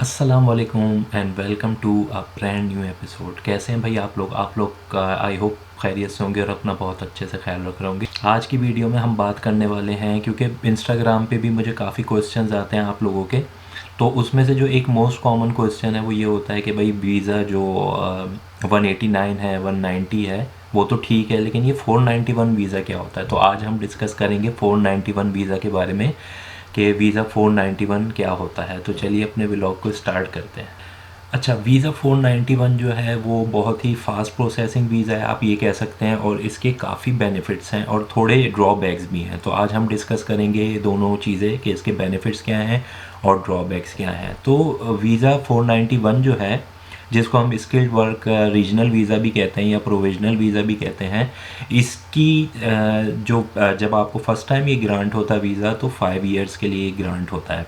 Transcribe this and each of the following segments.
अस्सलाम वालेकुम and welcome to a brand new episode. कैसे हैं भाई आप लोग आई होप खैरियत से होंगे और अपना बहुत अच्छे से ख्याल रख रहे होंगे। आज की वीडियो में हम बात करने वाले हैं, क्योंकि इंस्टाग्राम पे भी मुझे काफ़ी क्वेश्चंस आते हैं आप लोगों के। तो उसमें से जो एक मोस्ट कॉमन क्वेश्चन है वो ये होता है कि भाई वीज़ा जो 189 है, 190 है, वो तो ठीक है, लेकिन ये 491 वीज़ा क्या होता है। तो आज हम डिस्कस करेंगे 491 वीज़ा के बारे में कि वीज़ा 491 क्या होता है। तो चलिए अपने व्लॉग को स्टार्ट करते हैं। अच्छा, वीज़ा 491 जो है वो बहुत ही फास्ट प्रोसेसिंग वीज़ा है, आप ये कह सकते हैं, और इसके काफ़ी बेनिफिट्स हैं और थोड़े ड्रॉबैक्स भी हैं। तो आज हम डिस्कस करेंगे दोनों चीज़ें कि इसके बेनिफिट्स क्या हैं और ड्रॉबैक्स क्या हैं। तो वीज़ा 491 जो है, जिसको हम स्किल्ड वर्क रीजनल वीज़ा भी कहते हैं या प्रोविजनल वीज़ा भी कहते हैं, इसकी जब आपको फ़र्स्ट टाइम ये ग्रांट होता है वीज़ा, तो 5 ईयर्स के लिए ग्रांट होता है।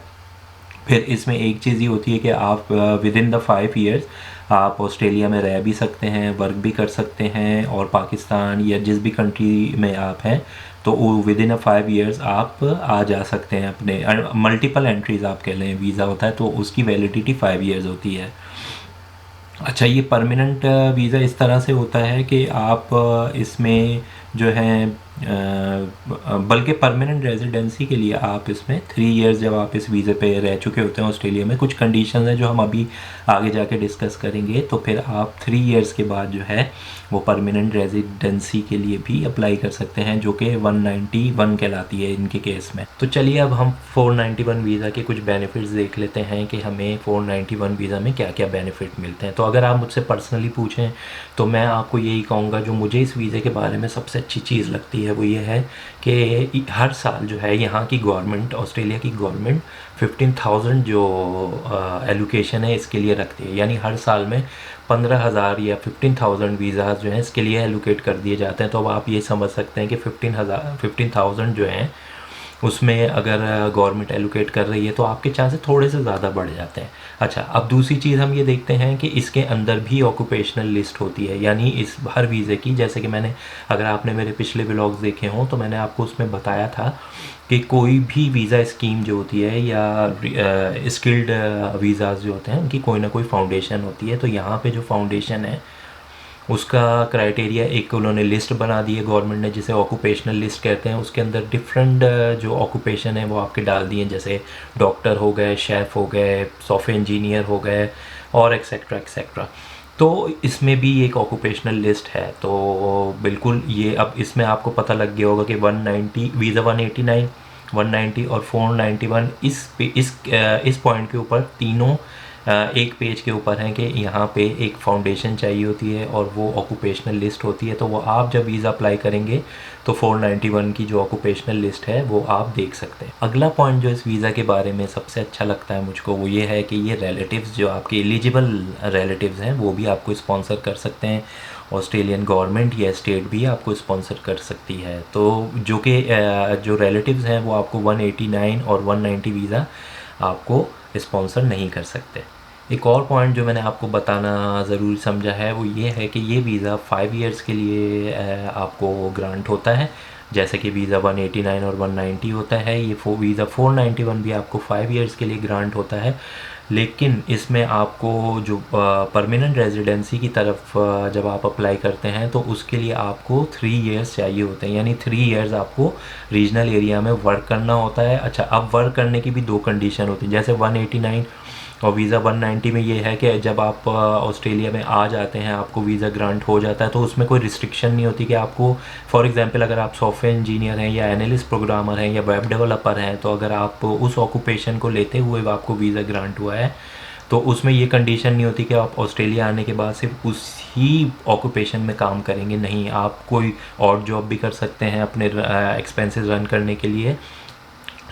फिर इसमें एक चीज़ ये होती है कि आप विद इन द 5 ईयर्स आप ऑस्ट्रेलिया में रह भी सकते हैं, वर्क भी कर सकते हैं, और पाकिस्तान या जिस भी कंट्री में आप हैं तो विद इन अ 5 ईयर्स आप आ जा सकते हैं। अपने मल्टीपल एंट्रीज़ आप कह लें वीज़ा होता है, तो उसकी वैलिडिटी 5 ईयर्स होती है। अच्छा, ये परमानेंट वीज़ा इस तरह से होता है कि आप इसमें जो है बल्कि परमानेंट रेजिडेंसी के लिए आप इसमें 3 ईयर्स जब आप इस वीज़े पे रह चुके होते हैं ऑस्ट्रेलिया में, कुछ कंडीशंस हैं जो हम अभी आगे जाके डिस्कस करेंगे, तो फिर आप 3 ईयर्स के बाद जो है वो परमानेंट रेजिडेंसी के लिए भी अप्लाई कर सकते हैं, जो कि 191 कहलाती है इनके केस में। तो चलिए अब हम 491 वीज़ा के कुछ बेनिफिट्स देख लेते हैं कि हमें 491 वीज़ा में क्या क्या बेनिफिट मिलते हैं। तो अगर आप मुझसे पर्सनली पूछें तो मैं आपको यही कहूँगा, जो मुझे इस वीज़े के बारे में सबसे अच्छी चीज़ लगती है वो ये है कि हर साल जो है यहाँ की गवर्नमेंट, ऑस्ट्रेलिया की गवर्नमेंट 15,000 जो एलोकेशन है इसके लिए रखती है। यानी हर साल में 15,000 या 15,000 वीज़ा जो हैं इसके लिए एलोकेट कर दिए जाते हैं। तो अब आप ये समझ सकते हैं कि 15,000 जो हैं उसमें अगर गवर्नमेंट एलोकेट कर रही है तो आपके चांसेस थोड़े से ज़्यादा बढ़ जाते हैं। अच्छा, अब दूसरी चीज़ हम ये देखते हैं कि इसके अंदर भी ऑक्यूपेशनल लिस्ट होती है। यानी इस हर वीज़े की, जैसे कि मैंने, अगर आपने मेरे पिछले व्लॉग्स देखे हों तो मैंने आपको उसमें बताया था कि कोई भी वीज़ा स्कीम जो होती है या स्किल्ड वीज़ाज़ जो होते हैं उनकी कोई ना कोई फाउंडेशन होती है। तो यहाँ पे जो फाउंडेशन है उसका क्राइटेरिया एक उन्होंने लिस्ट बना दी है गवर्नमेंट ने, जिसे ऑक्यूपेशनल लिस्ट कहते हैं। उसके अंदर डिफरेंट जो ऑक्यूपेशन है वो आपके डाल दिए, जैसे डॉक्टर हो गए, शेफ़ हो गए, सॉफ्टवेयर इंजीनियर हो गए, और एक्सेट्रा एक्सेट्रा। तो इसमें भी एक ऑक्यूपेशनल लिस्ट है। तो बिल्कुल ये अब इसमें आपको पता लग गया होगा कि 190 वीज़ा 189, 190 और 491 इस पॉइंट के ऊपर तीनों एक पेज के ऊपर हैं कि यहाँ पे एक फाउंडेशन चाहिए होती है और वो ऑक्यूपेशनल लिस्ट होती है। तो वो आप जब वीज़ा अप्लाई करेंगे तो 491 की जो ऑक्यूपेशनल लिस्ट है वो आप देख सकते हैं। अगला पॉइंट जो इस वीज़ा के बारे में सबसे अच्छा लगता है मुझको वो ये है कि ये रिलेटिव्स, जो आपके एलिजिबल रिलेटिव्स हैं, वो भी आपको स्पॉन्सर कर सकते हैं। ऑस्ट्रेलियन गवर्नमेंट या स्टेट भी आपको स्पॉन्सर कर सकती है। तो जो कि जो रिलेटिव्स हैं वो आपको 189 और 190 वीज़ा आपको स्पॉन्सर नहीं कर सकते। एक और पॉइंट जो मैंने आपको बताना ज़रूरी समझा है वो ये है कि ये वीज़ा 5 ईयर्स के लिए आपको ग्रांट होता है, जैसे कि वीज़ा 189 और 190 होता है। ये वीज़ा 491 भी आपको 5 ईयर्स के लिए ग्रांट होता है। लेकिन इसमें आपको जो परमानेंट रेजिडेंसी की तरफ जब आप अप्लाई करते हैं तो उसके लिए आपको 3 ईयर्स चाहिए होते हैं। यानी 3 ईयर्स आपको रीजनल एरिया में वर्क करना होता है। अच्छा, अब वर्क करने की भी दो कंडीशन होती है। जैसे 189 और वीज़ा 190 में ये है कि जब आप ऑस्ट्रेलिया में आ जाते हैं, आपको वीज़ा ग्रांट हो जाता है, तो उसमें कोई रिस्ट्रिक्शन नहीं होती कि आपको, फॉर एग्जांपल अगर आप सॉफ्टवेयर इंजीनियर हैं या एनालिस्ट प्रोग्रामर हैं या वेब डेवलपर हैं, तो अगर आप उस ऑक्यूपेशन को लेते हुए आपको वीज़ा ग्रांट हुआ है तो उसमें ये कंडीशन नहीं होती कि आप ऑस्ट्रेलिया आने के बाद सिर्फ उसी ऑक्यूपेशन में काम करेंगे। नहीं, आप कोई और जॉब भी कर सकते हैं अपने एक्सपेंसेस रन करने के लिए।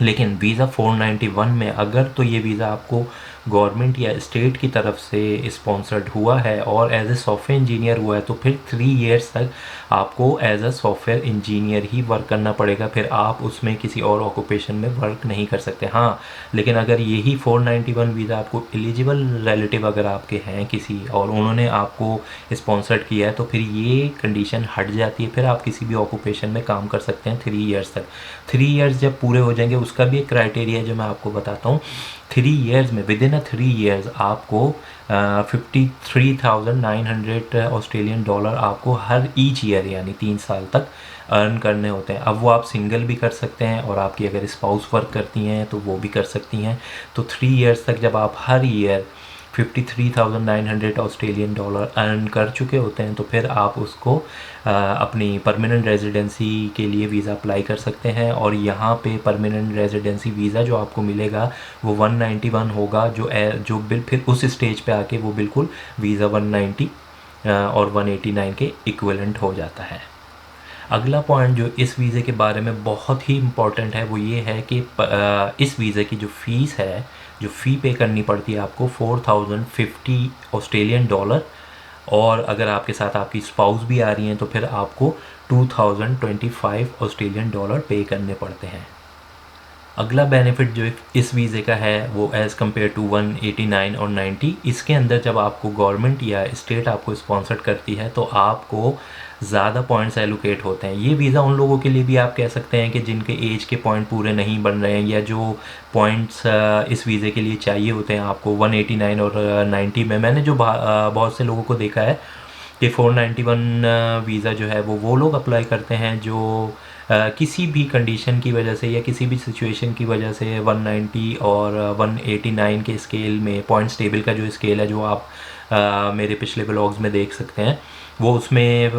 लेकिन वीज़ा 491 में अगर तो ये वीज़ा आपको गवर्नमेंट या स्टेट की तरफ से स्पॉन्सर्ड हुआ है और एज ए सॉफ्टवेयर इंजीनियर हुआ है, तो फिर 3 ईयर्स तक आपको एज अ सॉफ्टवेयर इंजीनियर ही वर्क करना पड़ेगा। फिर आप उसमें किसी और ऑक्यूपेशन में वर्क नहीं कर सकते। हाँ, लेकिन अगर यही 491 वीज़ा आपको एलिजिबल रिलेटिव अगर आपके हैं किसी और उन्होंने आपको स्पॉन्सर्ड किया है तो फिर ये कंडीशन हट जाती है। फिर आप किसी भी ऑक्यूपेशन में काम कर सकते हैं 3 ईयर्स तक। 3 ईयर्स जब पूरे हो जाएंगे, उसका भी एक क्राइटेरिया है जो मैं आपको बताता हूँ। 3 ईयर्स में, विद इन अ 3 ईयर्स आपको 53,900 ऑस्ट्रेलियन डॉलर आपको हर ईच ईयर यानी 3 साल तक अर्न करने होते हैं। अब वो आप सिंगल भी कर सकते हैं और आपकी अगर स्पाउस वर्क करती हैं तो वो भी कर सकती हैं। तो 3 ईयर्स तक जब आप हर ईयर 53,900 ऑस्ट्रेलियन डॉलर अर्न कर चुके होते हैं तो फिर आप उसको अपनी परमानेंट रेजिडेंसी के लिए वीज़ा अप्लाई कर सकते हैं। और यहाँ पे परमानेंट रेजिडेंसी वीज़ा जो आपको मिलेगा वो 191 होगा, जो फिर उस स्टेज पे आके वो बिल्कुल वीज़ा 190 और 189 के इक्विवेलेंट हो जाता है। अगला पॉइंट जो इस वीज़े के बारे में बहुत ही इम्पॉर्टेंट है वो ये है कि इस वीज़े की जो फ़ीस है, जो फ़ी पे करनी पड़ती है आपको 4050 ऑस्ट्रेलियन डॉलर, और अगर आपके साथ आपकी स्पाउस भी आ रही हैं तो फिर आपको 2025 ऑस्ट्रेलियन डॉलर पे करने पड़ते हैं। अगला बेनिफिट जो इस वीज़े का है वो एज़ कम्पेयर टू 189 और 90, इसके अंदर जब आपको गवर्नमेंट या स्टेट आपको स्पॉन्सर करती है तो आपको ज़्यादा पॉइंट्स एलोकेट होते हैं। ये वीज़ा उन लोगों के लिए भी आप कह सकते हैं कि जिनके एज के पॉइंट पूरे नहीं बन रहे हैं, या जो पॉइंट्स इस वीज़े के लिए चाहिए होते हैं आपको 189 और 90 में। मैंने जो बहुत से लोगों को देखा है कि 491 वीज़ा जो है वो लोग अप्लाई करते हैं जो किसी भी कंडीशन की वजह से या किसी भी सिचुएशन की वजह से 190 और 189 के स्केल में, पॉइंट्स टेबल का जो स्केल है जो आप मेरे पिछले ब्लॉग्स में देख सकते हैं, वो उसमें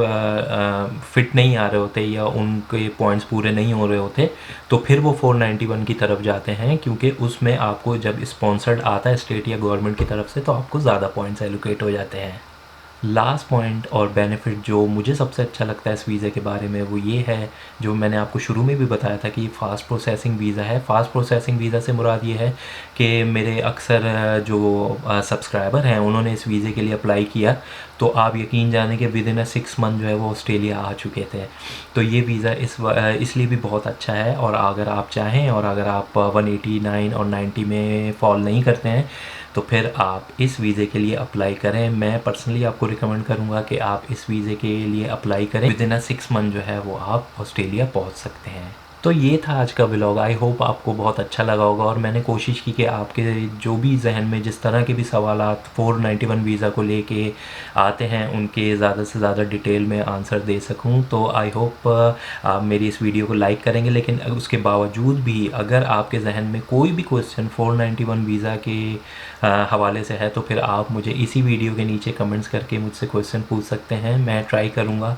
फिट नहीं आ रहे होते या उनके पॉइंट्स पूरे नहीं हो रहे होते, तो फिर वो 491 की तरफ जाते हैं, क्योंकि उसमें आपको जब स्पॉन्सर्ड आता है स्टेट या गवर्नमेंट की तरफ से तो आपको ज़्यादा पॉइंट्स एलोकेट हो जाते हैं। लास्ट पॉइंट और बेनिफिट जो मुझे सबसे अच्छा लगता है इस वीज़ा के बारे में वो ये है, जो मैंने आपको शुरू में भी बताया था कि फ़ास्ट प्रोसेसिंग वीज़ा है। फ़ास्ट प्रोसेसिंग वीज़ा से मुराद ये है कि मेरे अक्सर जो सब्सक्राइबर हैं उन्होंने इस वीज़े के लिए अप्लाई किया, तो आप यकीन जाने कि विद इन 6 मंथ जो है वो ऑस्ट्रेलिया आ चुके थे। तो ये वीज़ा इसलिए भी बहुत अच्छा है। और अगर आप चाहें और अगर आप 189 और 90 में फॉल नहीं करते हैं तो फिर आप इस वीज़े के लिए अप्लाई करें। मैं पर्सनली आपको रिकमेंड करूँगा कि आप इस वीज़े के लिए अप्लाई करें, विद इन 6 मंथ जो है वो आप ऑस्ट्रेलिया पहुँच सकते हैं। तो ये था आज का व्लॉग। आई होप आपको बहुत अच्छा लगा होगा, और मैंने कोशिश की कि आपके जो भी जहन में जिस तरह के भी सवालात 491 वीज़ा को लेके आते हैं उनके ज़्यादा से ज़्यादा डिटेल में आंसर दे सकूं। तो आई होप आप मेरी इस वीडियो को लाइक करेंगे, लेकिन उसके बावजूद भी अगर आपके जहन में कोई भी क्वेश्चन 491 वीज़ा के हवाले से है तो फिर आप मुझे इसी वीडियो के नीचे कमेंट्स करके मुझसे क्वेश्चन पूछ सकते हैं। मैं ट्राई करूँगा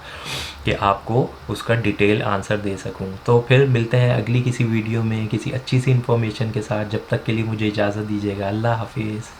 कि आपको उसका डिटेल आंसर दे सकूं। तो फिर मिलते हैं अगली किसी वीडियो में किसी अच्छी सी इन्फॉर्मेशन के साथ। जब तक के लिए मुझे इजाज़त दीजिएगा। अल्लाह हाफिज़।